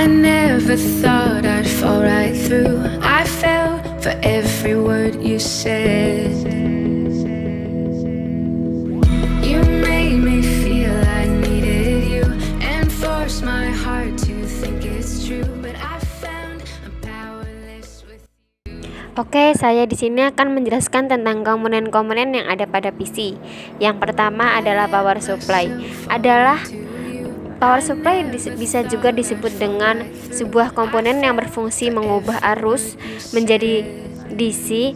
I never thought I'd fall right through. I fell for every word you said. You made me feel I needed you and forced my heart to think it's true, but I found I'm powerless with you. Oke, saya di sini akan menjelaskan tentang komponen-komponen yang ada pada PC. Yang pertama adalah power supply. Power supply bisa juga disebut dengan sebuah komponen yang berfungsi mengubah arus menjadi DC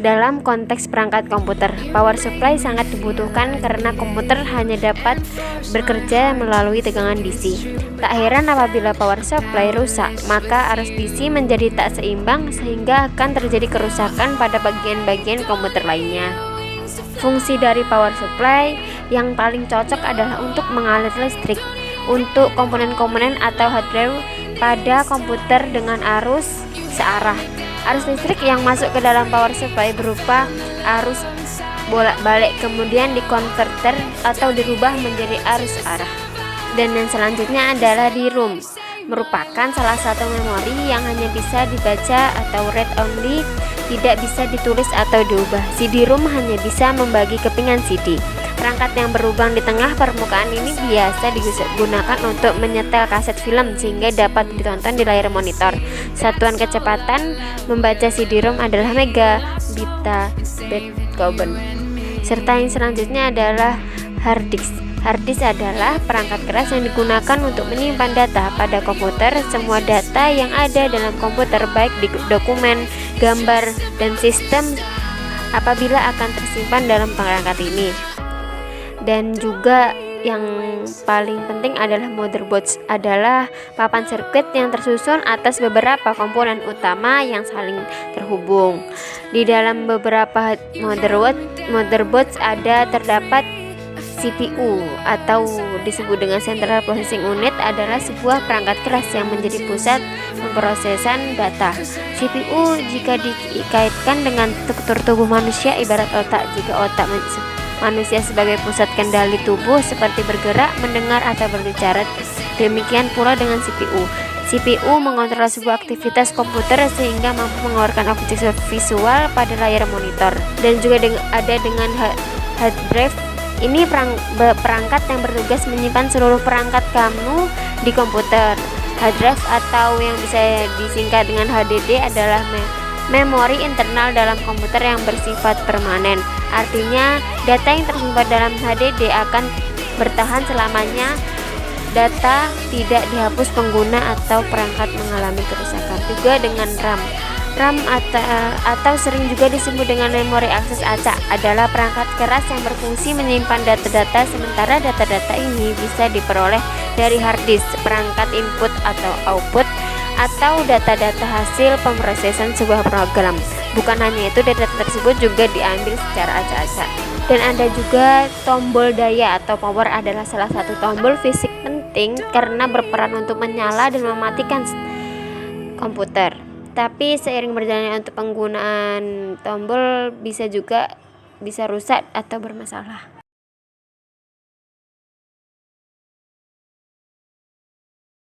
dalam konteks perangkat komputer. Power supply sangat dibutuhkan karena komputer hanya dapat bekerja melalui tegangan DC. Tak heran apabila power supply rusak, maka arus DC menjadi tak seimbang sehingga akan terjadi kerusakan pada bagian-bagian komputer lainnya. Fungsi dari power supply yang paling cocok adalah untuk mengalir listrik untuk komponen-komponen atau hardware pada komputer dengan arus searah. Arus listrik yang masuk ke dalam power supply berupa arus bolak-balik kemudian dikonverter atau dirubah menjadi arus arah. Dan yang selanjutnya adalah DRAM, merupakan salah satu memori yang hanya bisa dibaca atau read only, tidak bisa ditulis atau diubah. CD-ROM hanya bisa membagi kepingan CD. Perangkat yang berlubang di tengah permukaan ini biasa digunakan untuk menyetel kaset film sehingga dapat ditonton di layar monitor. Satuan kecepatan membaca CD-ROM adalah megabit/byte. Serta yang selanjutnya adalah hard disk. Hard disk adalah perangkat keras yang digunakan untuk menyimpan data pada komputer. Semua data yang ada dalam komputer, baik di dokumen, gambar, dan sistem, apabila akan tersimpan dalam perangkat ini. Dan juga yang paling penting adalah motherboard, adalah papan sirkuit yang tersusun atas beberapa komponen utama yang saling terhubung. Di dalam beberapa motherboard terdapat CPU atau disebut dengan Central Processing Unit, adalah sebuah perangkat keras yang menjadi pusat pemrosesan data. CPU jika dikaitkan dengan struktur tubuh manusia ibarat otak. Jika otak manusia sebagai pusat kendali tubuh seperti bergerak, mendengar, atau berbicara, demikian pula dengan CPU. CPU mengontrol sebuah aktivitas komputer sehingga mampu mengeluarkan objek visual pada layar monitor. Dan juga ada dengan hard drive. Ini perangkat yang bertugas menyimpan seluruh perangkat kamu di komputer. Hard drive atau yang bisa disingkat dengan HDD adalah memori internal dalam komputer yang bersifat permanen. Artinya, data yang tersimpan dalam HDD akan bertahan selamanya. Data tidak dihapus pengguna atau perangkat mengalami kerusakan. Juga dengan RAM. RAM atau sering juga disebut dengan memori akses acak adalah perangkat keras yang berfungsi menyimpan data-data, sementara data-data ini bisa diperoleh dari hard disk, perangkat input atau output, atau data-data hasil pemrosesan sebuah program. Bukan hanya itu, data tersebut juga diambil secara acak-acak. Dan ada juga tombol daya atau power, adalah salah satu tombol fisik penting karena berperan untuk menyala dan mematikan komputer. Tapi seiring berjalannya untuk penggunaan tombol bisa rusak atau bermasalah.